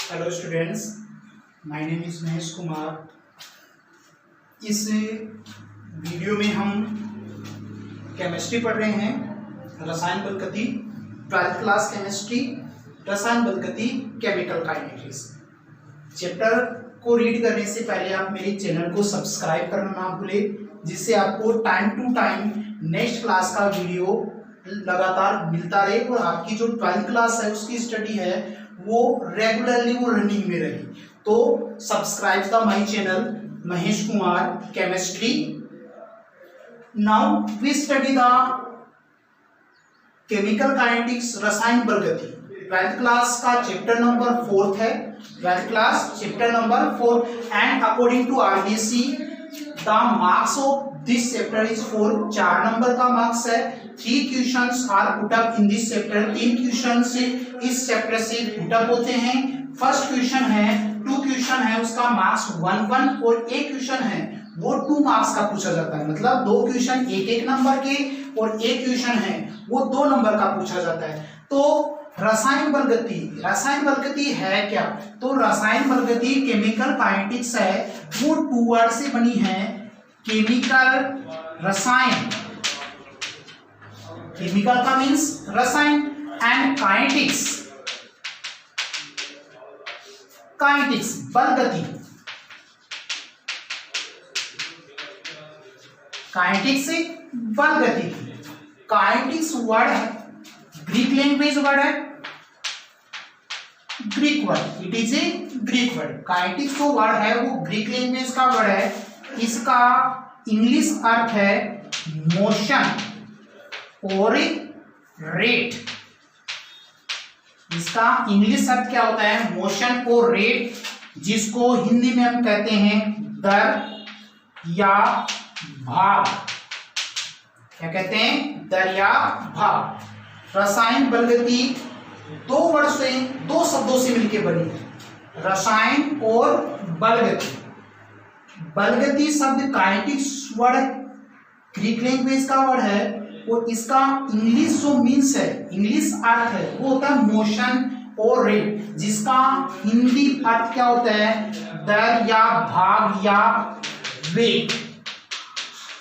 Hello students, my name is Mahesh Kumar. इस video में हम केमिस्ट्री पढ़ रहे हैं, रसायन बल गति, 12th क्लास केमिस्ट्री, रसायन बल गति, केमिकल काइनेटिक्स। चैप्टर को रीड करने से पहले आप मेरे चैनल को सब्सक्राइब करना ना भूलें, जिससे आपको time to time next class का वीडियो लगातार मिलता रहे और आपकी जो 12th क्लास है उसकी स्टडी है वो रेगुलरली वो रनिंग में रहे। तो subscribe the my channel Mahesh Kumar chemistry. Now we study the chemical kinetics, रसायन बल गति। 12th क्लास का चैप्टर नंबर 4 है, 12th class chapter number 4, and according to RBSC the marks of this chapter is 4। 4 number का marks है। 3 questions are put up in this chapter. 3 questions इस chapter से put up होते हैं। First question है 2 question है, उसका मार्क्स 1 और एक क्वेश्चन है वो 2 मार्क्स का पूछा जाता है। मतलब 2 क्वेश्चन 1 नंबर के और एक क्वेश्चन है वो 2 नंबर का पूछा जाता है। तो रसायन बल गति, रसायन बल गति है क्या? तो रसायन बल गति केमिकल काइनेटिक्स है, वो 2 वर्ड से बनी है। केमिकल, रसायन, केमिकल का मीन्स रसायन, एंड काइनेटिक्स, काइनेटिक्स बल गति, काइनेटिक्स से बल गति। काइनेटिक्स वर्ड है, ग्रीक लैंग्वेज वर्ड है, Greek word, it is a Greek word. Kinetics जो वर्ड है वो ग्रीक लैंग्वेज का वर्ड है। इसका इंग्लिश अर्थ है मोशन और रेट। इसका इंग्लिश अर्थ क्या होता है? मोशन और रेट, जिसको हिंदी में हम कहते हैं दर या भाग। क्या कहते हैं? दर या भाग। रसायन बल गति 2 वर्ड से, 2 शब्दों से मिलकर बनी है, रसायन और बल गति। बल गति शब्द काइनेटिक्स वर्ड ग्रीक लैंग्वेज का वर्ड है और इसका इंग्लिश जो मीन्स है, इंग्लिश अर्थ है वो होता है मोशन और रेट, जिसका हिंदी अर्थ क्या होता है? दर या भाग या वेग।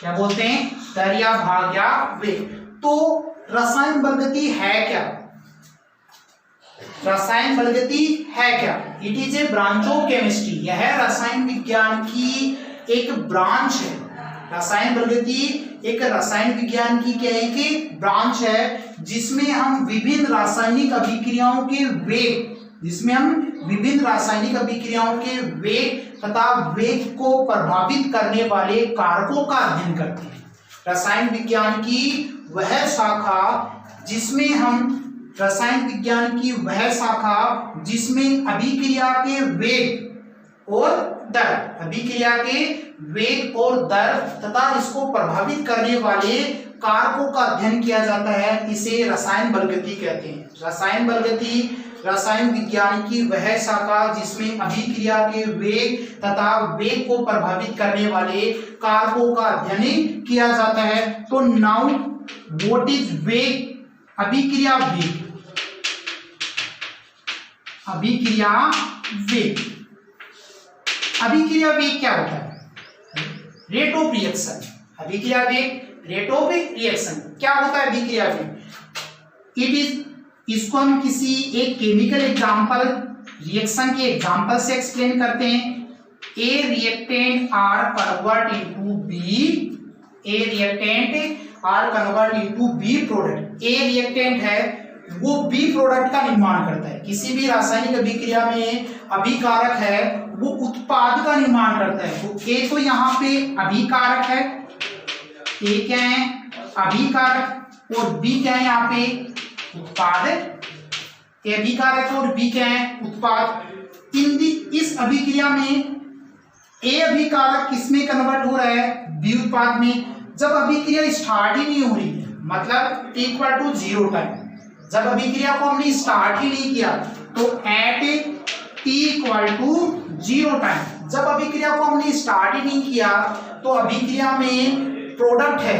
क्या बोलते हैं? दर या भाग या वेग। तो रसायन बल गति है क्या? रसायन बल गति है क्या? It is a branch of chemistry. यह रसायन विज्ञान की एक ब्रांच है। रसायन बल गति एक रसायन विज्ञान की क्या है कि ब्रांच है, जिसमें हम विभिन्न रासायनिक अभिक्रियाओं के वेग, जिसमें हम विभिन्न रासायनिक अभिक्रियाओं के वेग तथा वेग को प्रभावित करने वाले कारकों का अध्ययन करते हैं। रसायन विज्ञान की वह शाखा जिसमें हम रसायन विज्ञान की वह शाखा जिसमें अभिक्रिया के वेग और दर, अभिक्रिया के वेग और दर तथा इसको प्रभावित करने वाले कारकों का अध्ययन किया जाता है, इसे रसायन बल गति कहते हैं। रसायन बल गति रसायन विज्ञान की वह शाखा जिसमें अभिक्रिया के वेग तथा वेग को प्रभावित करने वाले कारकों का अध्ययन किया जाता है। तो नाउ व्हाट इज वेग? अभिक्रिया वेग, अभिक्रिया वेग। अभिक्रिया वेग क्या होता है? Rate of reaction. अभिक्रिया वेग, रेट ऑफ रिएक्शन। क्या होता है अभिक्रिया वेग? इट इज, इसको हम किसी एक केमिकल एग्जांपल, रिएक्शन के एग्जांपल से एक्सप्लेन करते हैं। A reactant are convert into B, A reactant are convert into B product. A reactant है वो बी प्रोडक्ट का निर्माण करता है। किसी भी रासायनिक अभिक्रिया में अभिकारक है वो उत्पाद का निर्माण करता है। तो ए तो यहाँ पे अभिकारक है, ए क्या है? अभिकारक, और बी क्या है यहाँ पे? उत्पाद। ए अभिकारक और बी क्या है? उत्पाद। इस अभिक्रिया में ए अभिकारक किसमें कन्वर्ट हो रहा है? बी उत्पाद में। जब अभिक्रिया स्टार्ट ही नहीं हो रही है, मतलब इक्वल टू 0 टाइम, जब अभिक्रिया को हमने स्टार्ट ही नहीं किया, तो at T equal to 0 time, जब अभिक्रिया को हमने स्टार्ट ही नहीं किया तो अभिक्रिया में प्रोडक्ट है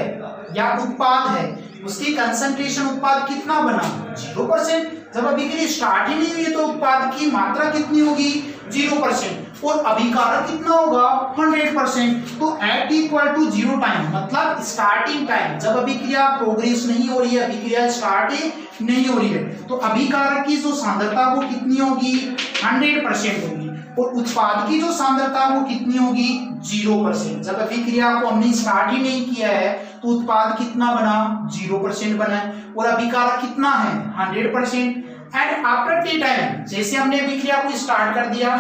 या उत्पाद है उसकी कंसंट्रेशन उत्पाद कितना बना 0%। जब अभिक्रिया स्टार्ट ही नहीं हुई तो उत्पाद की मात्रा कितनी होगी 0% और अभिकारक कितना होगा 100%। तो एट इक्वल टू 0 टाइम मतलब स्टार्टिंग टाइम, जब अभिक्रिया प्रोग्रेस नहीं हो रही है, अभिक्रिया स्टार्ट नहीं हो रही है, तो अभिकारक की जो सांद्रता वो कितनी होगी 100% होगी और उत्पाद की जो सांद्रता वो कितनी होगी 0%। जब अभिक्रिया को हमने स्टार्ट ही नहीं किया है तो उत्पाद कितना बना 0% बना है और अभिकारक कितना है 100%। एंड आफ्टर टी टाइम, जैसे हमने अभिक्रिया को स्टार्ट कर दिया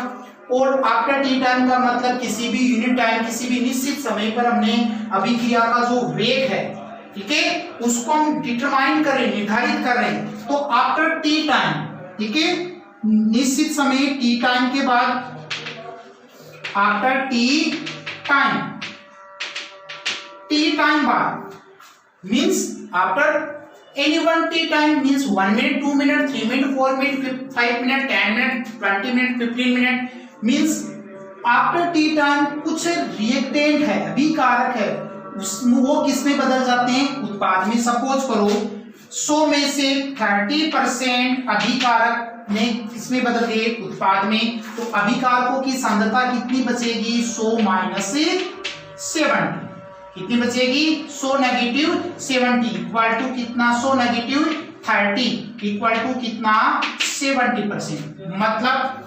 और आफ्टर टी टाइम का मतलब किसी भी यूनिट टाइम, किसी भी निश्चित समय पर हमने अभिक्रिया का जो वेग है, ठीक है, उसको हम डिटरमाइन कर रहे हैं, निर्धारित कर रहे हैं। तो आफ्टर टी टाइम, ठीक है, निश्चित समय टी टाइम के बाद, आफ्टर टी टाइम बाद means after any one T time means 1 minute, 2 minute, 3 minute, 4 minute, 5 minute, 10 minute, 20 minute, 15 minute means after T time कुछ रिएक्टेंट है, अभिकारक है, वो किस में बदल जाते हैं उत्पाद में। सपोज करो 100 में से 30% अभिकारक में किसमें बदल गए उत्पाद में, तो अभिकारकों की सांद्रता कितनी बचेगी 100 माइनस 70, कितनी बचेगी 100 नेगेटिव 70 इक्वल टू कितना 100 नेगेटिव 30 इक्वल टू कितना 70%। मतलब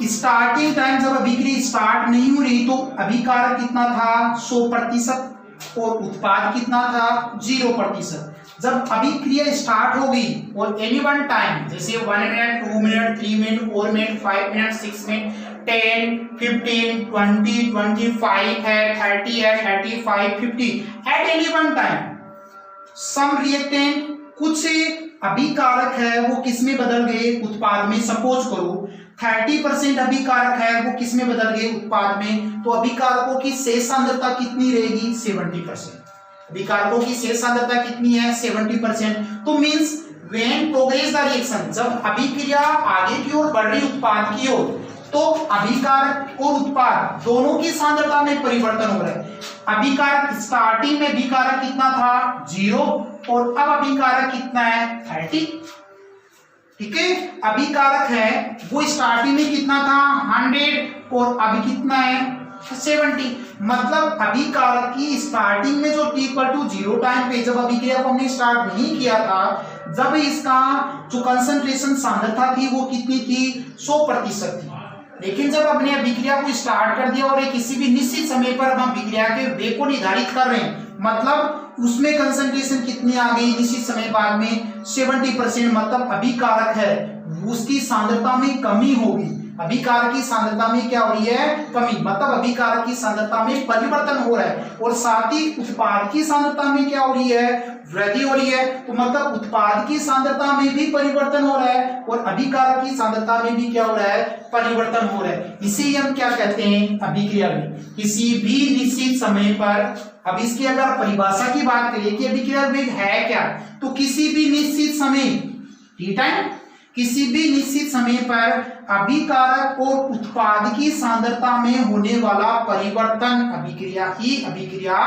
स्टार्टिंग टाइम जब अभिक्रिया स्टार्ट नहीं हो रही तो अभिकारक कितना था 100% और उत्पाद कितना था 0%। जब अभिक्रिया स्टार्ट हो गई और एनी वन टाइम जैसे 1 minute, 2 minute, 3 minute, 4 minute, 5 minute, 6 minute, 10, 15, 20, 25 है, 30 है, 35, 50 at any one time some reactant कुछ अभिकारक है वो किसमें बदल गए उत्पाद में। सपोज करो 30% अभिकारक है वो किसमें बदल गए उत्पाद में, तो अभिकारकों की शेष सांद्रता कितनी रहेगी 70%। अभिकारकों की शेष सांद्रता कितनी है 70%। तो means when progress the reaction, जब अभिक्रिया आगे की ओर बढ़ रही उत्पाद की ओर, तो अभिकारक और उत्पाद दोनों की सांद्रता में परिवर्तन हो रहा है। अभिकारक स्टार्टिंग में अभिकारक कितना था 0 और अब अभिकारक कितना है 30, ठीक है। अभिकारक है वो स्टार्टिंग में कितना था 100 और अभी कितना है 70। मतलब अभिकारक की स्टार्टिंग में जो t=0 टाइम पे जब अभिक्रिया को हमने स्टार्ट नहीं किया था, जब इसका जो कंसंट्रेशन सांद्रता थी वो कितनी थी 100% थी। लेकिन जब हमने अभिक्रिया को स्टार्ट कर दिया और किसी भी निश्चित समय पर हम अभिक्रिया के वेग को निर्धारित कर रहे हैं, मतलब उसमें कंसंट्रेशन कितनी आ गई निश्चित समय बाद में 70%। मतलब अभिकारक है उसकी सांद्रता में कमी होगी, अभिकारक की सांद्रता में क्या हो रही है कमी, मतलब अभिकारक की सांद्रता में परिवर्तन हो रहा है और साथ ही उत्पाद की सांद्रता में क्या हो रही है वृद्धि हो रही है। तो मतलब उत्पाद की सांद्रता में भी परिवर्तन हो रहा है और अभिकारक की सांद्रता में भी क्या हो रहा है परिवर्तन हो रहा है। इसे हम क्या कहते हैं अभिक्रिया वेग। किसी भी निश्चित समय पर, अब इसकी अगर परिभाषा की बात करें कि अभिक्रिया वेग है क्या, तो किसी भी निश्चित समय टी टाइम, किसी भी निश्चित समय पर अभिकारक और उत्पाद की सांद्रता में होने वाला परिवर्तन अभिक्रिया ही अभिक्रिया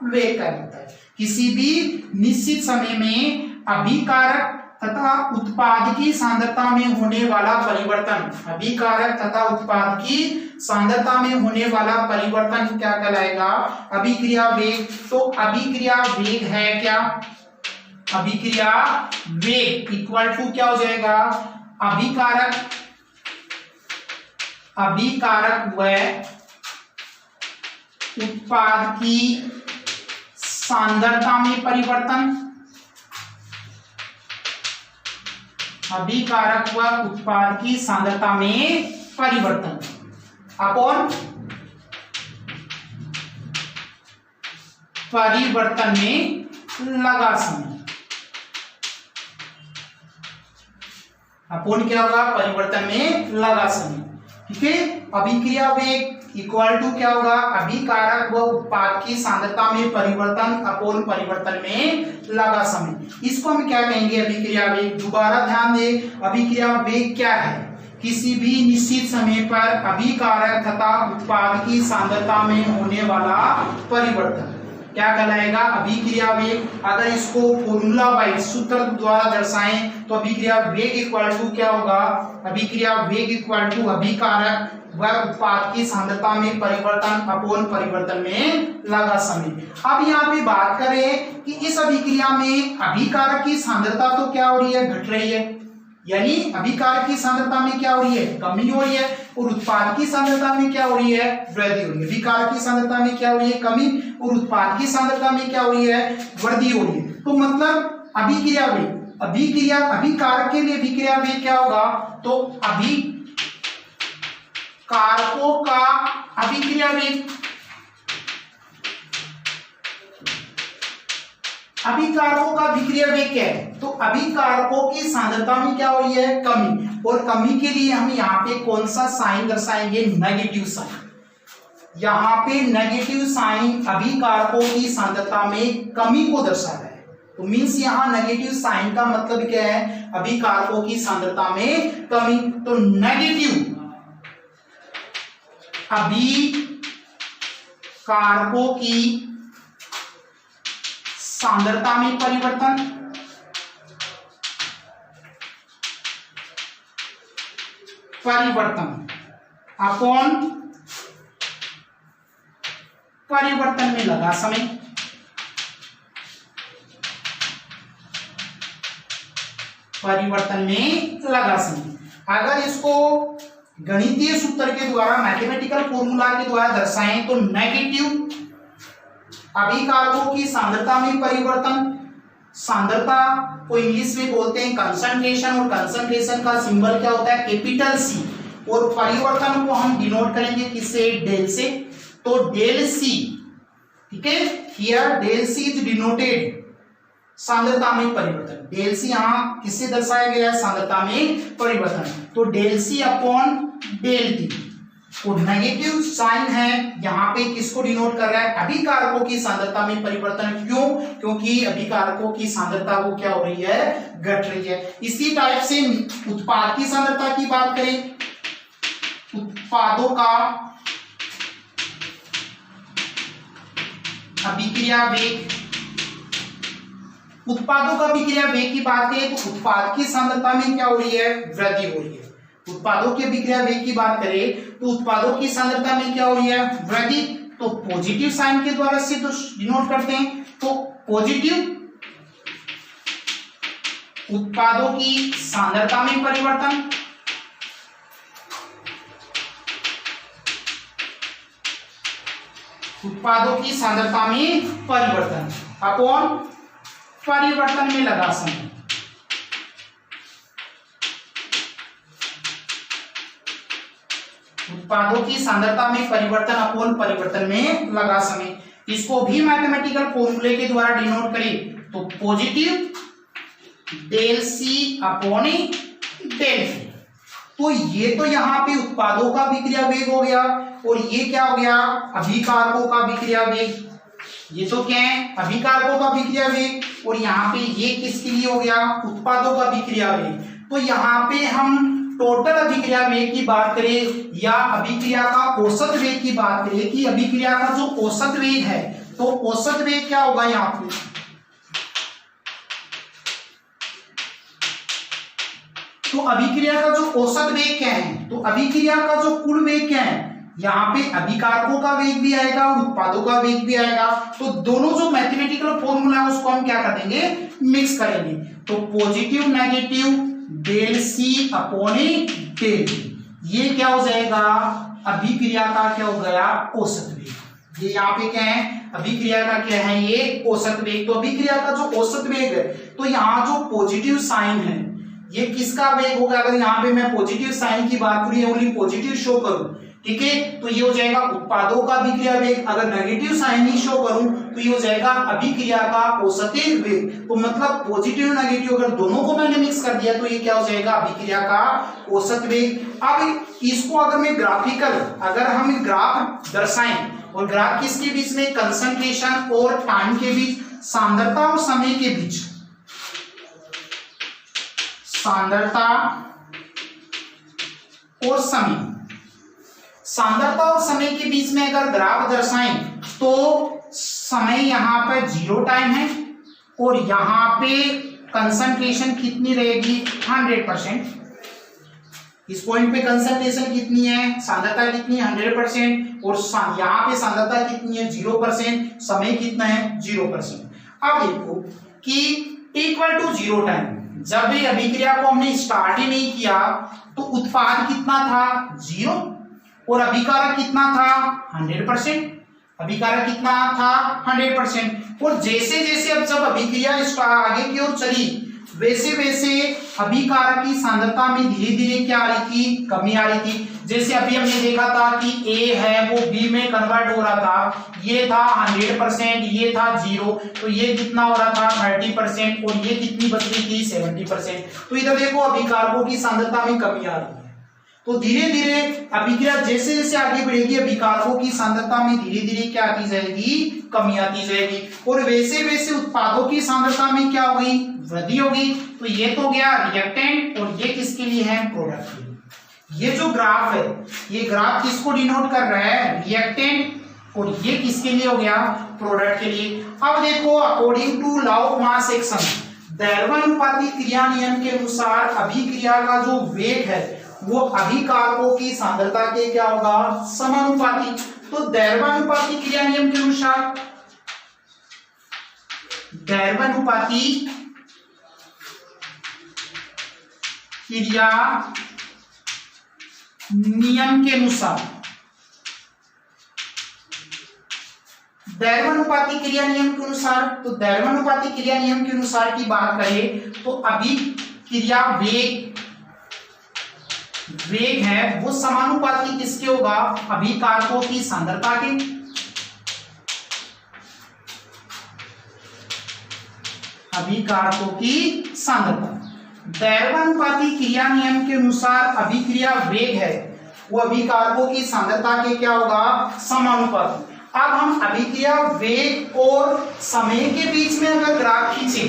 वेग कहलाता है। किसी भी निश्चित समय में अभिकारक तथा उत्पाद की सांद्रता में होने वाला परिवर्तन, अभिकारक तथा उत्पाद की सांद्रता में होने वाला परिवर्तन क्या कहलाएगा अभिक्रिया वेग। तो अभिक्रिया वेग है क्या, अभिक्रिया वेग इक्वल टू क्या हो जाएगा अभिकारक व उत्पाद की सांद्रता में परिवर्तन, अभिकारक व उत्पाद की सांद्रता में परिवर्तन अपॉन परिवर्तन में लगा समय। अपोन क्या होगा परिवर्तन में लगा समय, ठीक है। अभिक्रिया वेग इक्वल टू क्या होगा अभिकारक व उत्पाद की सांद्रता में परिवर्तन अपोन परिवर्तन में लगा समय। इसको हम क्या कहेंगे अभिक्रिया वेग। दोबारा ध्यान दें अभिक्रिया वेग क्या है, किसी भी निश्चित समय पर अभिकारक तथा उत्पाद की सांद्रता में होने वाला परिवर्तन। क्या कहलाएगा, अभिक्रिया वेग। अगर इसको फॉर्मूला वाइज सूत्र द्वारा दर्शाएं तो अभिक्रिया वेग इक्वल टू क्या होगा, अभिक्रिया वेग इक्वल टू अभिकारक व उत्पाद की सांद्रता में परिवर्तन अपॉन परिवर्तन में लगा समय। अब यहाँ पे बात करें कि इस अभिक्रिया में अभिकारक की सांद्रता तो क्या हो रही है, घट रही है, यानी अभिकारक की सांद्रता में क्या हो रही है, कमी हो रही है, और उत्पाद की सांद्रता में क्या हो रही है, वृद्धि हो रही है। अभिकारक की सांद्रता में क्या हो रही है, कमी, और उत्पाद की सांद्रता में क्या हो रही है, वृद्धि हो रही है। तो मतलब अभिक्रिया वेग, अभिकारक के लिए अभिक्रिया वेग क्या होगा, तो अभिकारकों का अभिक्रिया वेग, अभिकारकों का अभिक्रिया वेग क्या है, तो अभिकारकों की सांद्रता में क्या हो रही है, कमी, और कमी के लिए हम यहाँ पे कौन सा साइन दर्शाएंगे, नेगेटिव साइन। यहाँ पे नेगेटिव साइन अभिकारकों की सांद्रता में कमी को दर्शा रहा है। तो मीन्स यहाँ नेगेटिव साइन का मतलब क्या है, अभिकारकों की सांद्रता में कमी। तो नेगेटिव अभिकारकों की सांद्रता में परिवर्तन अपॉन परिवर्तन में लगा समय। परिवर्तन में लगा समय। अगर इसको गणितीय सूत्र के द्वारा, मैथमेटिकल फॉर्मूला के द्वारा दर्शाएं तो नेगेटिव अभिकारकों की सांद्रता में परिवर्तन, सांद्रता को इंग्लिश में बोलते हैं कंसंट्रेशन, और कंसंट्रेशन का सिंबल क्या होता है, कैपिटल सी, और परिवर्तन को हम डिनोट करेंगे किससे, डेल से। तो डेल सी, ठीक है, here del C is denoted सांद्रता में परिवर्तन। डेल सी यहाँ किससे दर्शाया गया है, सांद्रता में परिवर्तन। तो del C upon del T, और नेगेटिव साइन है यहाँ पे किसको डिनोट कर रहा है, अभिकारकों की सांद्रता में परिवर्तन। क्यों, क्योंकि अभिकारकों की सांद्रता वो क्या हो रही है, घट रही है। इसी टाइप से उत्पाद की सांद्रता की बात करें, उत्पादों का अभिक्रिया वेग, उत्पादों का अभिक्रिया वेग की बात करें तो उत्पाद की सांद्रता में क्या हो रही है, वृद्धि हो रही है। उत्पादों के अभिक्रिया वेग की बात करें तो उत्पादों की सांद्रता में क्या हो रही है, वृद्धि। तो पॉजिटिव साइन के द्वारा से तो डिनोट करते हैं। तो पॉजिटिव उत्पादों की सांद्रता में परिवर्तन, उत्पादों की सांद्रता में परिवर्तन अपॉन परिवर्तन में लगा समय। उत्पादों की सांद्रता में परिवर्तन अपॉन परिवर्तन में लगा समय। इसको भी मैथमेटिकल फॉर्मूले के द्वारा डिनोट करें तो positive del C upon del T. तो ये तो यहाँ पे उत्पादों का अभिक्रिया वेग हो गया, और ये क्या हो गया, अभिकारकों का अभिक्रिया वेग। ये तो क्या है, अभिकारकों का अभिक्रिया वेग, और यहाँ पे ये किसके लिए हो गया, उत्पादों का अभिक्रिया वेग। तो यहाँ पे हम टोटल अभिक्रिया वेग की बात करें या अभिक्रिया का औसत वेग की बात करें कि अभिक्रिया का जो औसत वेग है, तो औसत वेग क्या होगा यहाँ पे, तो अभिक्रिया का जो औसत वेग क्या है, तो अभिक्रिया का जो कुल वेग क्या है, यहाँ पे अभिकारकों का वेग भी आएगा और उत्पादों का वेग भी आएगा। तो दोनों जो मैथमेटिकल फॉर्मूला है उसको हम क्या कर देंगे, मिक्स करेंगे। तो positive negative del C upon del T, ये क्या हो जाएगा, अभिक्रिया का क्या हो गया, औसत वेग। ये यहाँ पे क्या है, अभिक्रिया का क्या है, ये औसत वेग। तो अभिक्रिया का जो औसत वेग है, तो यहाँ जो पॉजिटिव साइन है ये किसका वेग होगा, अगर यहाँ पे मैं पॉजिटिव साइन की बात करूं, ओनली पॉजिटिव शो करूं, ठीक है, तो ये हो जाएगा उत्पादों का अभिक्रिया वेग। अगर नेगेटिव साइन ही शो करूं तो ये हो जाएगा अभिक्रिया का औसत वेग। तो मतलब पॉजिटिव नेगेटिव अगर दोनों को मैंने मिक्स कर दिया तो ये क्या हो जाएगा, अभिक्रिया का औसत वेग। अब इसको अगर मैं ग्राफिकल, अगर हम ग्राफ दर्शाएं, और ग्राफ किसके बीच में, कंसंट्रेशन और टाइम के बीच, सांद्रता और समय के बीच, सांद्रता और समय, सांद्रता और समय के बीच में अगर ग्राफ दर्शाएं तो समय यहाँ पर 0 टाइम है और यहाँ पे कंसंट्रेशन कितनी रहेगी 100%। इस पॉइंट पे कंसंट्रेशन कितनी है, सांद्रता कितनी है 100%, और यहाँ पे सांद्रता कितनी है 0%, समय कितना है 0%। अब देखो कि इक्वल टू 0 टाइम, जब ये अभिक्रिया को हमने स्टार्ट ही नहीं किया तो उत्पाद कितना था 0 और अभिकारक कितना था 100%। अभिकारक कितना था 100%। और जैसे जैसे अब जब अभिक्रिया आगे की ओर चली वैसे वैसे अभिकारक की सांद्रता में धीरे धीरे क्या आ रही थी, कमी आ रही थी। जैसे अभी हमने देखा था कि A है वो B में कन्वर्ट हो रहा था, ये था 100%, ये था 0, तो ये कितना हो रहा था 30% और ये कितनी बच रही थी 70%। तो इधर देखो अभिकारकों की सांद्रता में कमी आ रही है। तो धीरे धीरे अभिक्रिया जैसे जैसे आगे बढ़ेगी अभिकारकों की सांद्रता में धीरे धीरे क्या आती जाएगी, कमी आती जाएगी, और वैसे वैसे उत्पादों की सांद्रता में क्या हो गई, वृद्धि होगी। तो ये तो गया रिएक्टेंट और ये किसके लिए है, प्रोडक्ट के लिए। ये जो ग्राफ है ये ग्राफ किसको डिनोट कर रहा है, रिएक्टेंट, और ये किसके लिए हो गया, प्रोडक्ट के लिए। अब देखो according to law of mass action, दैर्घ्यानुपाती क्रिया नियम के अनुसार अभिक्रिया का जो वेग है वो अभिकारकों की सांद्रता के क्या होगा, समानुपाती। तो दैर्घ्यानुपाती क्रिया नियम के अनुसार, दैर्घ्यानुपाती क्रिया नियम के अनुसार, दैर्घ्यानुपाती क्रिया नियम के अनुसार, तो दैर्घ्यानुपाती क्रिया नियम के अनुसार की बात करें तो अभिक्रिया वेग है वो समानुपाती किसके होगा, अभिकारकों की सांद्रता के। अभिकारकों की सांद्रता, दैर्घ्यानुपाती क्रिया नियम के अनुसार अभिक्रिया वेग है वो अभिकारकों की सांद्रता के क्या होगा, समानुपाती। अब हम अभिक्रिया वेग और समय के बीच में अगर ग्राफ खींचे,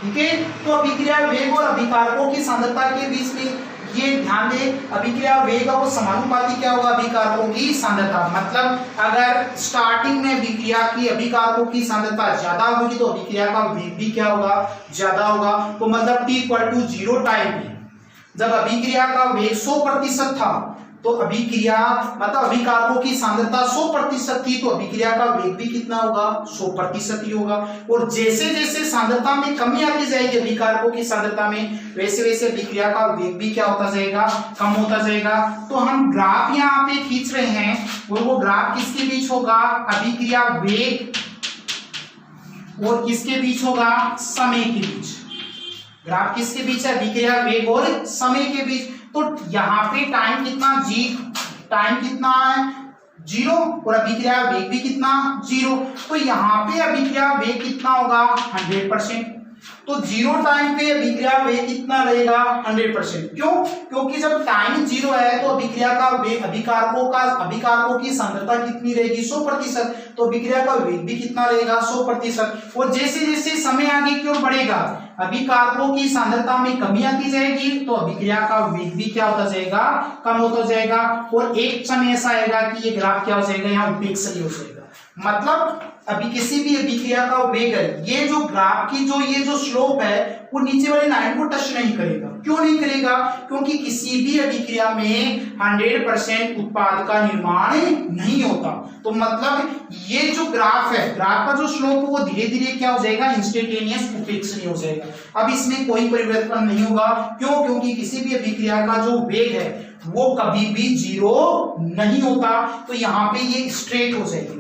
ठीक है, तो अभिक्रिया वेग और अभिकारकों की सांद्रता के बीच में ये ध्यान दे, अभिक्रिया वेग और समानुपाती क्या होगा, अभिकारकों की सांद्रता। मतलब अगर स्टार्टिंग में अभिक्रिया की अभिकारकों की सांद्रता ज्यादा होगी तो अभिक्रिया का वेग भी क्या होगा, ज्यादा होगा। तो मतलब t=0 टाइम में जब अभिक्रिया का वेग 100% था तो अभिक्रिया मतलब अभिकारकों की सांद्रता 100% थी तो अभिक्रिया का वेग भी कितना होगा, 100% ही होगा। और जैसे जैसे सांद्रता में कमी आती जाएगी अभिकारकों की सांद्रता में वैसे वैसे अभिक्रिया का वेग भी क्या होता जाएगा, कम होता जाएगा। तो हम ग्राफ यहाँ पे खींच रहे हैं और वो ग्राफ किसके बीच होगा, अभिक्रिया वेग और किसके बीच होगा, समय के बीच। ग्राफ किसके बीच है, अभिक्रिया वेग और समय के बीच। तो यहाँ पे टाइम कितना, टाइम कितना है 0 और अभिक्रिया वेग भी कितना 0। तो यहाँ पे अभिक्रिया वेग कितना होगा 100%। तो 0 टाइम पे अभिक्रिया वेग कितना रहेगा 100%। क्यों, क्योंकि जब टाइम 0 है तो अभिक्रिया का वेग अभिकारकों की सांद्रता कितनी रहेगी 100%, तो अभिक्रिया का वेग भी कितना रहेगा 100%। और जैसे जैसे समय आगे की ओर बढ़ेगा अभिकारकों की सांद्रता में कमी आती जाएगी तो अभिक्रिया का वेग भी क्या होता जाएगा, कम होता जाएगा। और एक समय ऐसा आएगा कि ये ग्राफ क्या हो जाएगा, यहाँ उपेक्षणीय हो जाएगा। मतलब अभी किसी भी अभिक्रिया का वेग है, ये जो ग्राफ की ये जो स्लोप है वो नीचे वाली लाइन को टच नहीं करेगा। क्यों नहीं करेगा, क्योंकि किसी भी अभिक्रिया में 100% उत्पाद का निर्माण नहीं होता। तो मतलब ये जो ग्राफ है, ग्राफ का जो स्लोप वो धीरे धीरे क्या हो जाएगा, इंस्टेंटेनियस उपेक्षणीय हो जाएगा। अब इसमें कोई परिवर्तन नहीं होगा। क्यों, क्योंकि किसी भी अभिक्रिया का जो वेग है वो कभी भी 0 नहीं होता। तो यहाँ पे ये स्ट्रेट हो जाएगी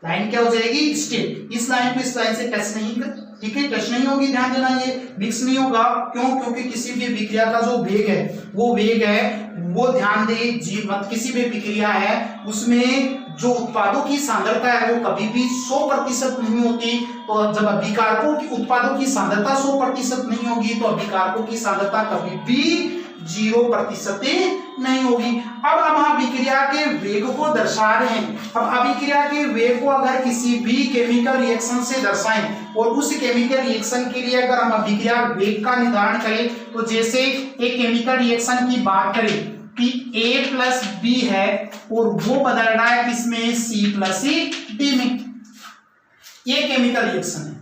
लाइन क्या हो जाएगी, स्ट्रेट। इस लाइन को इस लाइन से टच नहीं कर, ठीक है, टच नहीं होगी, ध्यान देना, ये मिक्स नहीं होगा। क्यों, क्योंकि किसी भी अभिक्रिया का जो वेग है वो ध्यान दे किसी भी अभिक्रिया है उसमें जो उत्पादों की सांद्रता है वो कभी भी 100% नहीं होती। तो जब अभिकारकों की उत्पादों की सांद्रता 100% नहीं होगी तो अभिकारकों की सांद्रता कभी भी 0% नहीं होगी। अब हम अभिक्रिया के वेग को दर्शा रहे हैं। अब अभिक्रिया के वेग को अगर किसी भी केमिकल रिएक्शन से दर्शाएं और उस केमिकल रिएक्शन के लिए अगर हम अभिक्रिया वेग का निर्धारण करें तो जैसे एक केमिकल रिएक्शन की बात करें कि A+B है और वो बदल रहा है किसमें, C+D में। ये केमिकल रिएक्शन है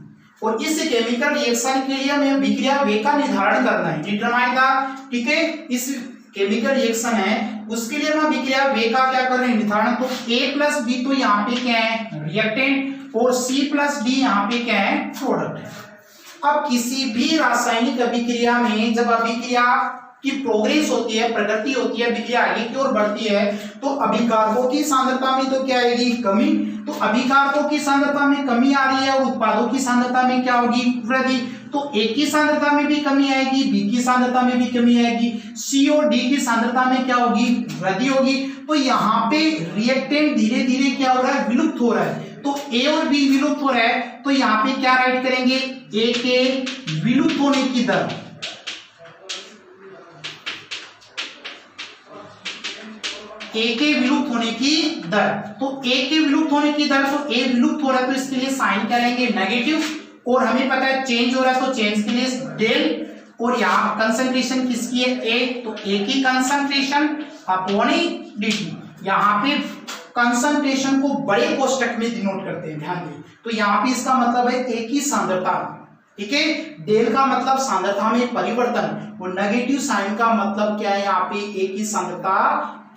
और इस केमिकल रिएक्शन के लिए हमें अभिक्रिया वेग का निर्धारण करना है, डिटरमाइन द, ठीक है। इस केमिकल रिएक्शन है उसके लिए हम अभिक्रिया वेग का क्या कर रहे हैं, निर्धारण। तो A प्लस बी तो यहाँ पे क्या है, रिएक्टेंट, और C प्लस डी यहाँ पे क्या है, प्रोडक्ट है। अब किसी भी रासायनिक अभिक्रिया में जब अभिक्रिया की प्रोग्रेस होती है, प्रगति होती है, अभिक्रिया आगे की ओर बढ़ती है, तो अभिकारकों की सांद्रता में तो क्या आएगी, कमी। तो अभिकारकों की सांद्रता में कमी आ रही है और उत्पादों की सांद्रता में क्या होगी, वृद्धि। तो A की सांद्रता में भी कमी आएगी, B की सांद्रता में भी कमी आएगी, C और D की सांद्रता में क्या होगी, वृद्धि होगी। तो यहाँ पे रिएक्टेंट धीरे धीरे क्या हो रहा है, विलुप्त हो रहा है। तो A और B विलुप्त हो रहा है, तो यहाँ पे क्या राइट करेंगे, A के विलुप्त होने की दर, A के विलुप्त होने की दर। तो A के विलुप्त होने की दर, तो A विलुप्त हो रहा है तो इसके लिए साइन क्या लेंगे, नेगेटिव, और हमें पता है चेंज हो रहा है तो चेंज के लिए डेल, और यहाँ कंसंट्रेशन किसकी है, A, तो A की कंसंट्रेशन अपॉन dt। यहाँ पे कंसंट्रेशन को बड़े कोष्टक में डिनोट करते हैं, ध्यान दें। तो यहाँ पे इसका मतलब है A की सांद्रता, ठीक है। डेल का मतलब सांद्रता में परिवर्तन, और नेगेटिव साइन का मतलब क्या है, यहाँ पे A की सांद्रता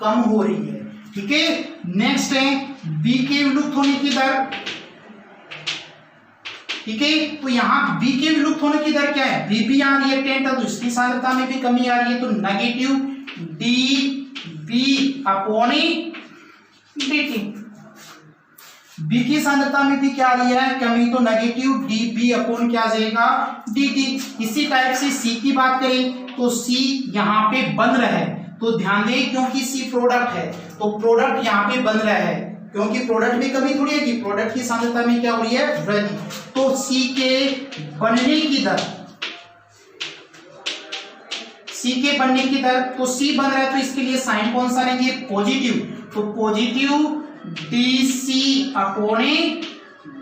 कम हो रही है, ठीक है। नेक्स्ट है B के विलुप्त होने की दर, ठीक है। तो यहाँ B के विलुप्त होने की दर क्या है, B भी यहाँ रिएक्टेंट है तो इसकी सांद्रता में भी कमी आ रही है, तो negative dB upon dt। B की सांद्रता में भी क्या आ रही है, कमी, तो नेगेटिव dB अपॉन क्या आ जाएगा, dt। इसी टाइप से C की बात करें तो C यहाँ पे बन रहा है, तो ध्यान दें क्योंकि C प्रोडक्ट है तो प्रोडक्ट यहाँ पे बन रहा है, क्योंकि प्रोडक्ट में कमी थोड़ी है कि प्रोडक्ट की सांद्रता में क्या हो रही है, वृद्धि। तो C के बनने की दर, C के बनने की दर, तो C बन रहा है तो इसके लिए साइन कौन सा लेंगे, पॉजिटिव। तो positive DC upon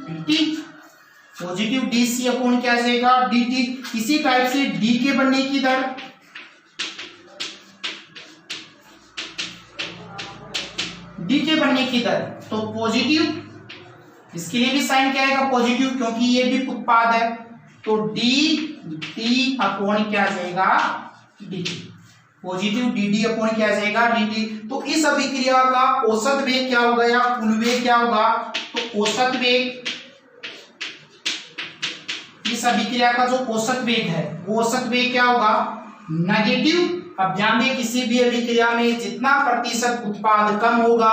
dt, positive DC upon क्या जाएगा, dt। इसी टाइप से D के बनने की दर, D के बनने की दर, तो पॉजिटिव, इसके लिए भी साइन क्या आएगा, पॉजिटिव, क्योंकि ये भी उत्पाद है, तो dt अपॉन क्या जाएगा, dt। पॉजिटिव dd अपॉन क्या जाएगा, dt। तो इस अभिक्रिया का औसत वेग क्या होगा या कुल वेग क्या होगा, तो औसत वेग, इस अभिक्रिया का जो औसत वेग है वो औसत वेग क्या होगा, नेगेटिव। अब ध्यान दें किसी भी अभिक्रिया में जितना प्रतिशत उत्पाद कम होगा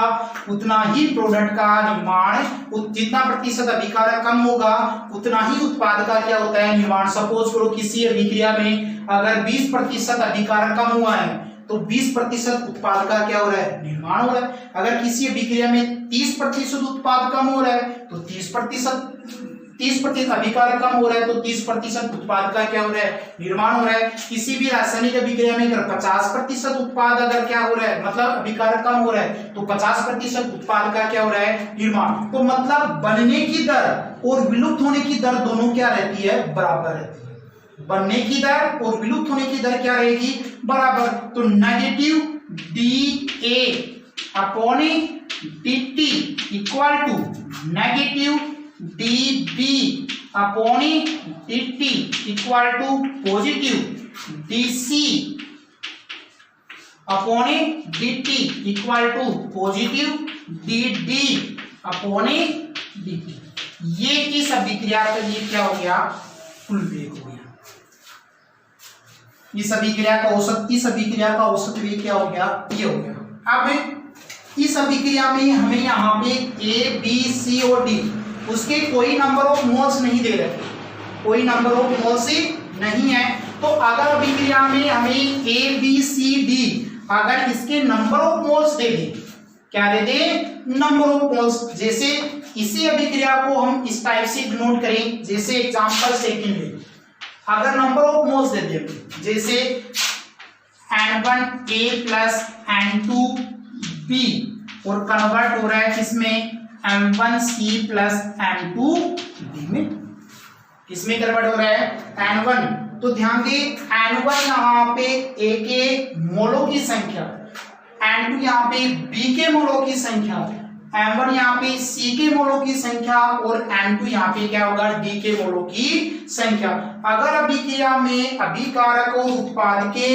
उतना ही प्रोडक्ट का निर्माण, जितना प्रतिशत अभिकारक कम होगा उतना ही उत्पाद का क्या होता है, निर्माण। सपोज करो किसी अभिक्रिया में अगर 20% अभिकारक कम हुआ है तो 20% उत्पाद का क्या हो रहा है, निर्माण हो रहा है। अगर किसी अभिक्रिया में 30% उत्पाद कम हो रहा है तो 30% अभिकारक कम हो रहा है तो 30% उत्पाद का क्या हो रहा है, निर्माण हो रहा है। किसी भी रासायनिक अभिक्रिया में अगर 50% उत्पाद अगर क्या हो रहा है, मतलब अभिकारक कम हो रहा है तो 50% उत्पाद का क्या हो रहा है, निर्माण। तो मतलब बनने की दर और विलुप्त होने की दर दोनों क्या रहती है, बराबर रहती है। बनने की दर और विलुप्त होने की दर क्या रहेगी, बराबर। तो negative dA upon dt equal to negative dB upon dt equal to positive dC upon dt equal to positive dd upon dt। ये इस अभिक्रिया का ये क्या हो गया, कुल वेग हो गया। इस अभिक्रिया का औसत, इस अभिक्रिया का औसत वेग क्या हो गया, ये हो गया। अब इस अभिक्रिया में हमें यहाँ पे A, B, C और D उसके कोई नंबर ऑफ मोल्स नहीं दे रहे, कोई नंबर ऑफ मोल्स नहीं है। तो अगर अभिक्रिया में हमें A, B, C, D अगर इसके नंबर ऑफ मोल्स दे दें, क्या दे दें, नंबर ऑफ मोल्स। जैसे इसी अभिक्रिया को हम इस टाइप से डिनोट करें, जैसे एग्जांपल सेकंड में अगर नंबर ऑफ मोल्स दे दें, जैसे N1A प्लस N2B और कन्वर्ट हो रहा है किसमें, M1C प्लस M2D में, किसमें कन्वर्ट हो रहा है, N1। तो ध्यान दें N1 यहाँ पे A के मोलों की संख्या, N2 यहाँ पे B के मोलों की संख्या, M1 यहाँ पे C के मोलों की संख्या और M2 यहाँ पे क्या होगा D के मोलों की संख्या। अगर अभिक्रिया में अभिकारक और उत्पाद के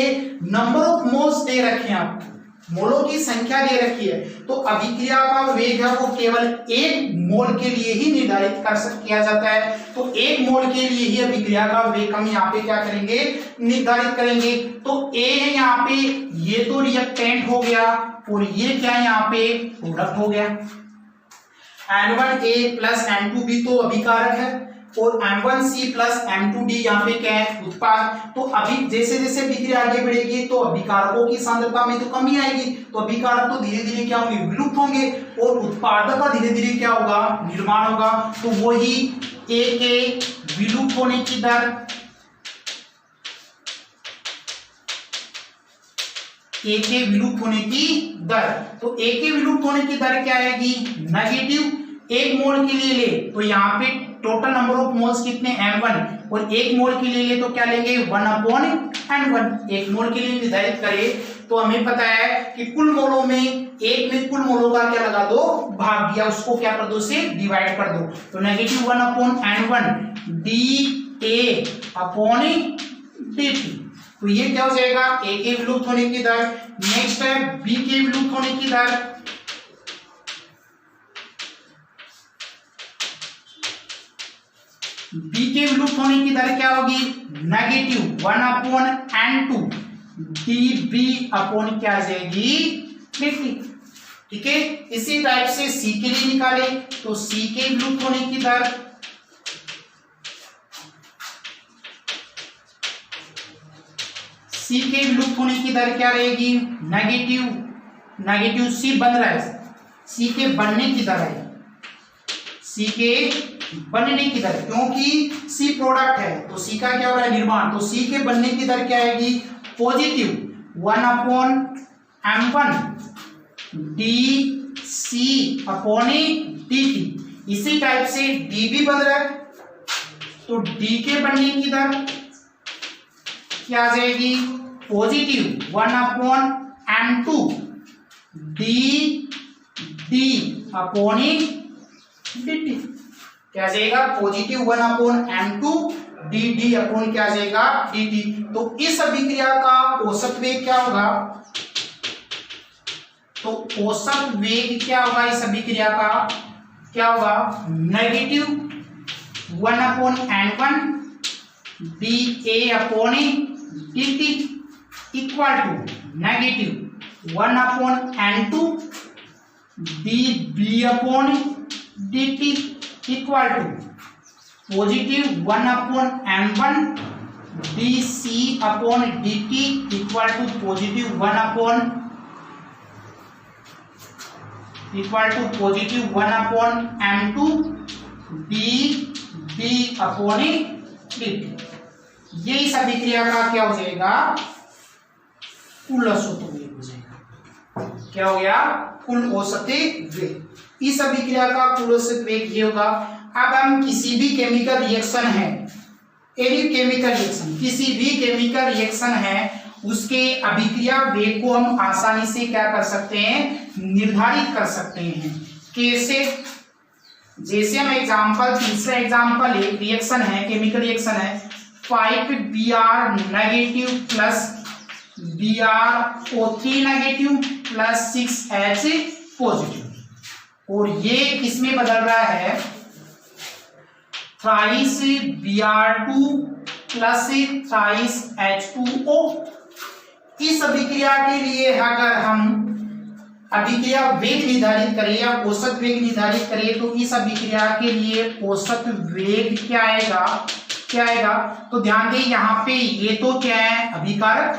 नंबर ऑफ मोल्स दे रखे हैं, आपको मोलों की संख्या दे रखी है, तो अभिक्रिया का वेग है वो केवल एक मोल के लिए ही निर्धारित किया जाता है। तो एक मोल के लिए ही अभिक्रिया का वेग हम यहाँ पे क्या करेंगे, निर्धारित करेंगे। तो A है यहाँ पे, ये तो रिएक्टेंट हो गया और ये क्या है यहाँ पे प्रोडक्ट हो गया। N1A प्लस N2B तो अभिकारक है और M1C प्लस M2D यहाँ पे क्या है उत्पाद। तो अभी जैसे जैसे अभिक्रिया आगे बढ़ेगी तो अभिकारकों की सांद्रता में तो कमी आएगी, तो अभिकारक तो धीरे धीरे क्या होंगे, विलुप्त होंगे और उत्पादक का धीरे धीरे क्या होगा, निर्माण होगा। तो वही A के विलुप्त होने की दर, A के विलुप्त होने की दर, तो A के विलुप्त होने की दर क्या आएगी, नेगेटिव। एक मोल के लिए ले तो यहाँ पे टोटल नंबर ऑफ मोल्स कितने M1, और एक मोल के लिए ले तो क्या लेंगे 1/N1। एक मोल के लिए निर्धारित करें तो हमें पता है कि कुल मोलों में एक में कुल मोलों का क्या लगा दो, भाग दिया, उसको क्या कर दो, से डिवाइड कर दो। तो नेगेटिव 1/N1 dA/dt। तो ये क्या हो जाएगा, A के विलुप्त होने की दर। नेक्स्ट है B के विलुप्त होने की दर। B के विलुप्त होने की दर क्या होगी, नेगेटिव 1/N2 dB अपॉन क्या आ जाएगी 50। ठीक है, इसी टाइप से C के लिए निकाले तो C के विलुप्त होने की दर, C के विलुप्त होने की दर क्या रहेगी, नेगेटिव C बन रहा है, C के बनने की दर है, C के बनने की दर, क्योंकि C प्रोडक्ट है तो C का क्या हो रहा है, निर्माण। तो C के बनने की दर क्या आएगी, पॉजिटिव 1/M1 dC/dt। इसी टाइप से D भी बन रहा है तो D के बनने की दर क्या आ जाएगी, पॉजिटिव 1/M2 dd/dt। क्या आ जाएगा, पॉजिटिव 1/M2 dd अपॉन क्या आ जाएगा dt। तो इस अभिक्रिया का औसत वेग क्या होगा, तो औसत वेग क्या होगा इस अभिक्रिया का, क्या होगा, negative 1/N1 dA/dt equal to negative 1/N2 dB/dt equal to positive 1/M1 dC/dt equal to positive 1/M2 dB/dt। ये इस अभिक्रिया का क्या हो जाएगा, कुल औसत वेग हो जाएगा। क्या हो गया, कुल औसत वेग। इस अभिक्रिया का कुल औसत वेग ये होगा। अब हम किसी भी केमिकल रिएक्शन है, किसी भी केमिकल रिएक्शन है, उसके अभिक्रिया वेग को हम आसानी से क्या कर सकते हैं, निर्धारित कर सकते हैं। कैसे, जैसे हम एग्जांपल, तीसरा एग्जांपल एक रिएक्शन है, केमिकल रिएक्शन है, 5Br negative plus BrO3 negative plus 6H positive, और ये किसमें बदल रहा है, 3Br2 प्लस 3H2O। इस अभिक्रिया के लिए अगर हम अभिक्रिया वेग निर्धारित करें या औसत वेग निर्धारित करें तो इस अभिक्रिया के लिए औसत वेग क्या आएगा, तो ध्यान दें यहाँ पे ये तो क्या है अभिकारक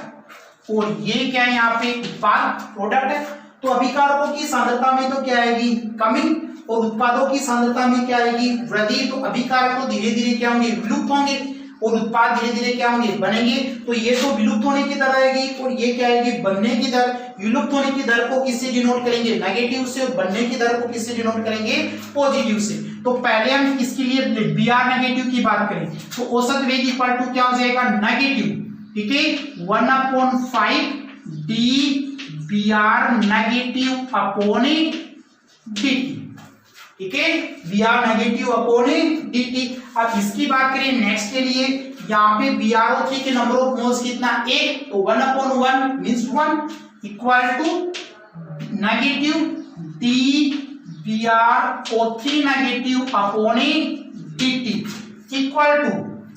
और ये क्या है यहाँ पे उत्पाद प्रोडक्ट है। तो अभिकारकों की सांद्रता में तो क्या आएगी, कमी, और उत्पादों की सांद्रता में क्या आएगी, वृद्धि। तो अभिकारक तो धीरे धीरे क्या होंगे, विलुप्त होंगे, और उत्पाद धीरे धीरे क्या होंगे, बनेंगे। तो ये तो विलुप्त होने की दर आएगी और ये क्या आएगी, बनने की दर। विलुप्त होने की दर को किससे डिनोट करेंगे, नेगेटिव से, और बनने की दर को किससे डिनोट करेंगे, पॉजिटिव से। तो पहले हम इसके लिए Br नेगेटिव की बात करें तो औसत वेग इक्वल टू क्या हो जाएगा, नेगेटिव, ठीक है, 1/5 dBr नेगेटिव अपॉन dt। ठीक है, Br नेगेटिव अपॉन dt। अब इसकी बात करें नेक्स्ट के लिए, यहाँ पे BrO3 के नंबर ऑफ मोल्स कितना 1, तो 1/1 means 1 equal to negative dBrO3 negative upon dt equal to,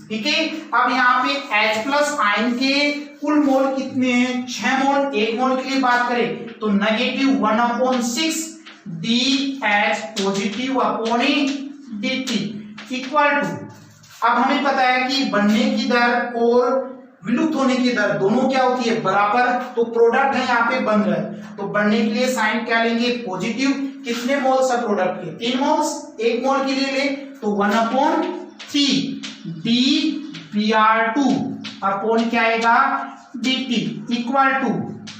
ठीक है। अब यहाँ पे H प्लस आयन के कुल मोल कितने हैं 6 मोल। 1 मोल के लिए बात करें तो negative 1/6 DH positive upon dt equal to, अब हमें पता है कि बनने की दर और विलुप्त होने की दर दोनों क्या होती है बराबर, तो प्रोडक्ट है यहाँ पे बन रहा है, तो बनने के लिए साइन क्या लेंगे पॉजिटिव। कितने मोल्स है प्रोडक्ट के 3 मोल्स, 1 मोल के लिए ले तो 1/3 dBr2 अपॉन क्या आएगा dt इक्वल टू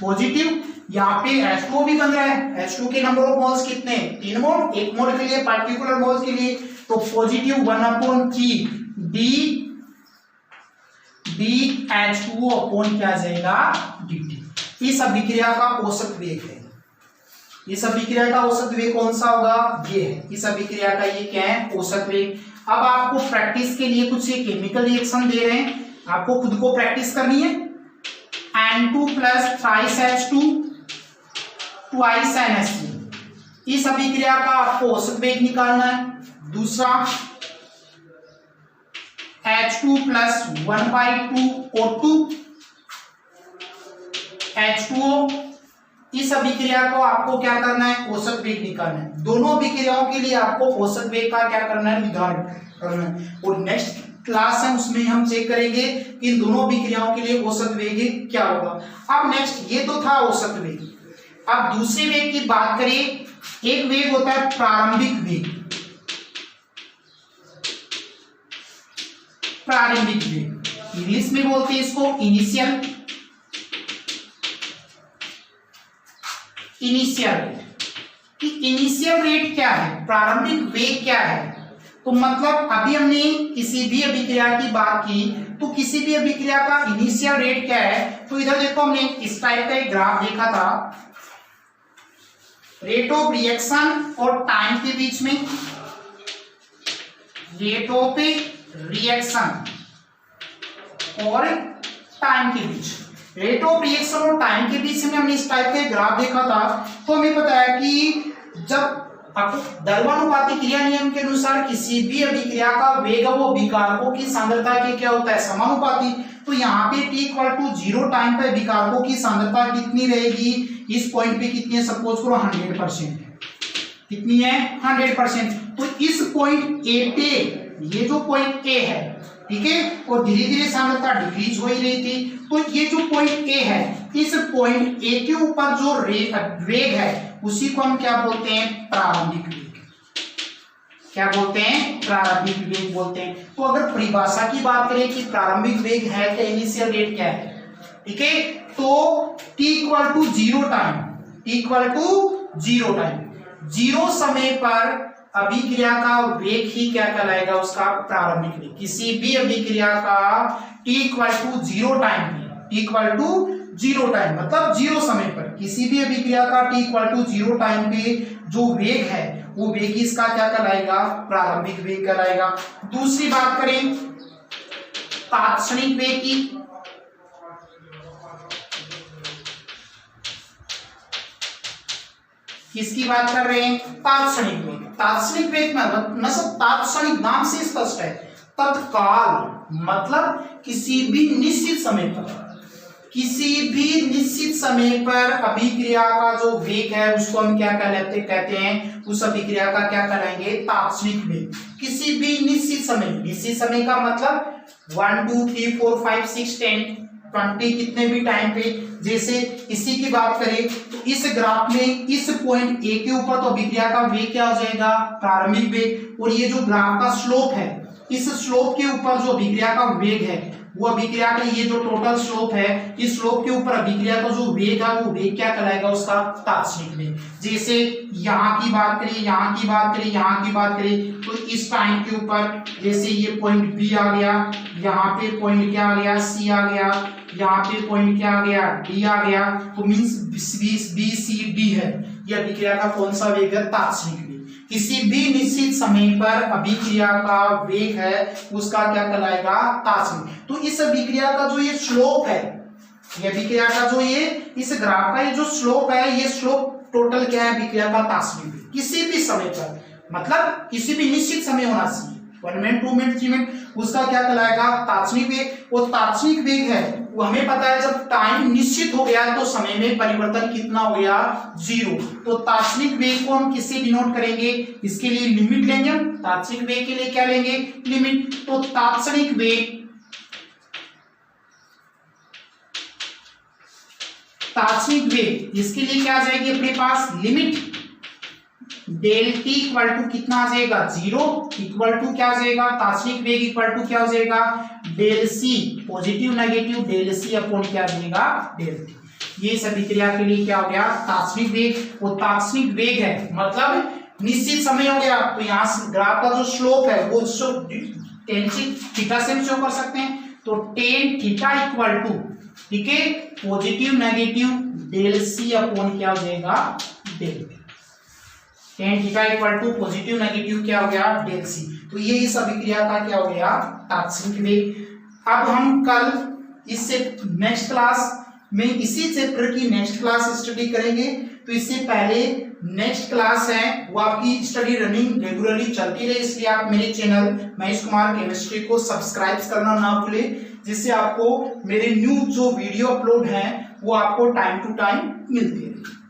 पॉजिटिव। यहाँ पे H2O भी बन रहा है, H2 के नंबर ऑफ मोल्स कितने 3 मोल, 1 मोल के लिए पार्टिकुलर मोल्स के लिए तो पॉजिटिव 1/3 dH2O अपॉन क्या जाएगा dt। इस अभिक्रिया का औसत वेग है, इस अभिक्रिया का औसत वेग कौन सा होगा ये है, इस अभिक्रिया का ये क्या है औसत वेग। अब आपको प्रैक्टिस के लिए कुछ केमिकल रिएक्शन दे रहे हैं, आपको खुद को प्रैक्टिस करनी है। N2 plus thrice H2 twice NH3, इस अभिक्रिया का आपको औसत वेग निकालना है। दूसरा H2 प्लस 1/2 O2 H2O, इस अभिक्रिया को आपको क्या करना है औसत वेग निकालना है। दोनों अभिक्रियाओं के लिए आपको औसत वेग का क्या करना है निर्धारण करना है, और नेक्स्ट क्लास है उसमें हम चेक करेंगे कि इन दोनों अभिक्रियाओं के लिए औसत वेग क्या होगा। अब नेक्स्ट ये तो था औसत वेग, अब दूसरे वेग की बात करें। एक वेग होता है प्रारंभिक वेग, प्रारंभिक वेग इंग्लिश में बोलते हैं इसको इनिशियल, इनिशियल रेट। कि इनिशियल रेट क्या है, प्रारंभिक वेग क्या है, तो मतलब अभी हमने किसी भी अभिक्रिया की बात की तो किसी भी अभिक्रिया का इनिशियल रेट क्या है, तो इधर देखो हमने इस टाइप का एक ग्राफ देखा था, रेट ऑफ रिएक्शन और टाइम के बीच में, रेट ऑफ रिएक्शन और टाइम के बीच, रेट ऑफ रिएक्शन और टाइम के बीच में हमने इस टाइप का ग्राफ देखा था। तो हमें पता है कि जब द्रव्यानुपाती क्रिया नियम के अनुसार किसी भी अभिक्रिया का वेग वो विकारकों की सांद्रता के क्या होता है समानुपाती। तो यहाँ पे t इक्वल टू 0 टाइम पे विकारकों की सांद्रता कितनी रहेगी, इस पॉइंट पे कितनी है, सपोज करो 100% कितनी है 100%। तो इस पॉइंट ए पे, ये जो पॉइंट ए है ठीक है, और धीरे धीरे सांद्रता डिक्रीज हो ही रही थी, तो ये जो पॉइंट ए है, इस पॉइंट ए के ऊपर जो वेग है उसी को हम क्या बोलते हैं प्रारंभिक वेग। क्या बोलते हैं प्रारंभिक वेग बोलते हैं। तो अगर परिभाषा की बात करें कि प्रारंभिक वेग है क्या, इनिशियल रेट क्या है, ठीक है, तो t equal to 0 time, t equal to 0 time, 0 समय पर अभिक्रिया का वेग ही क्या कहलाएगा, उसका प्रारंभिक वेग। किसी भी अभिक्रिया का t इक्वल टू 0 टाइम पे, t इक्वल टू 0 टाइम मतलब 0 समय पर किसी भी अभिक्रिया का t इक्वल टू 0 टाइम पे जो वेग है वो वेग इसका क्या कहलाएगा प्रारंभिक वेग कहलाएगा। दूसरी बात करें तात्क्षणिक वेग की, किसकी बात कर रहे हैं तात्क्षणिक वेग। तात्क्षणिक वेग में मतलब तात्क्षणिक नाम से स्पष्ट है, तत्काल मतलब किसी भी निश्चित समय पर, किसी भी निश्चित समय पर अभिक्रिया का जो वेग है उसको हम क्या कहते हैं, उस अभिक्रिया का क्या कहलाएंगे तात्क्षणिक वेग। किसी भी निश्चित समय, निश्चित समय का मतलब 1 2 3 4 5 6 10 20 कितने भी टाइम पे। जैसे इसी की बात करें तो इस ग्राफ में इस पॉइंट ए के ऊपर तो अभिक्रिया का वेग क्या हो जाएगा प्रारंभिक वेग, और ये जो ग्राफ का स्लोप है इस स्लोप के ऊपर जो अभिक्रिया का वेग है वो अभिक्रिया का ये जो टोटल स्लोप है, इस स्लोप के ऊपर अभिक्रिया का जो वेग है वो वेग क्या कहलाएगा, उसका तात्क्षणिक वेग। जैसे यहाँ की बात करें, यहाँ की बात करें, यहाँ की बात करें, तो इस टाइम के ऊपर जैसे ये पॉइंट बी आ गया, यहाँ पे पॉइंट क्या आ गया, सी आ गया, यहाँ पे पॉइंट क्या आ गया, डी आ गया, तो मीन्स बी सी डी है, ये अभिक्रिया का कौन सा वेग है, तात्क्षणिक वेग। किसी भी निश्चित समय पर अभिक्रिया का वेग है उसका क्या कहलाएगा, तात्क्षणिक। तो इस अभिक्रिया का जो ये स्लोप है, ये अभिक्रिया का जो ये इस ग्राफ का ये जो स्लोप है, ये स्लोप टोटल क्या है, अभिक्रिया का तात्क्षणिक वेग। किसी भी समय पर, मतलब किसी भी निश्चित समय होना चाहिए, 1 मिनट 2 मिनट 3 मिनट, उसका क्या कहलाएगा, तात्क्षणिक वेग। वो तात्क्षणिक वेग है वो हमें पता है जब टाइम निश्चित हो गया तो समय में परिवर्तन कितना हो गया, 0। तो तात्क्षणिक वेग को हम किससे डिनोट करेंगे, इसके लिए लिमिट लेंगे हम, तात्क्षणिक वेग के लिए क्या लेंगे, लिमिट। तो तात्क्षणिक वेग, तात्क्षणिक वेग इसके लिए क्या आ जाएगी अपने पास, limit del T equal to कितना आ जाएगा, 0 इक्वल टू क्या आ जाएगा, तात्क्षणिक वेग इक्वल टू क्या हो जाएगा, del C, positive negative del C upon क्या आ जाएगा, डेल टी। ये इस अभिक्रिया के लिए क्या हो गया, तात्क्षणिक वेग। वो तात्क्षणिक वेग है मतलब निश्चित समय हो गया, तो यहाँ ग्राफ का जो स्लोप है वो टेन थीटा से शो कर सकते हैं, तो टेन थीटा इक्वल टू, ठीक है, positive negative del C upon क्या हो जाएगा, del T. Tan theta equal to positive negative क्या हो गया, डेल सी। तो ये इस अभिक्रिया का क्या हो गया, तात्क्षणिक वेग। अब हम कल इससे नेक्स्ट क्लास में इसी चैप्टर की नेक्स्ट क्लास स्टडी करेंगे। तो इससे पहले नेक्स्ट क्लास है वो आपकी स्टडी रनिंग रेगुलरली चलती रहे, इसलिए आप मेरे चैनल महेश कुमार केमिस्ट्री को सब्सक्राइब करना ना भूलें, जिससे आपको मेरे न्यू जो वीडियो अपलोड हैं वो आपको टाइम टू टाइम मिलती है।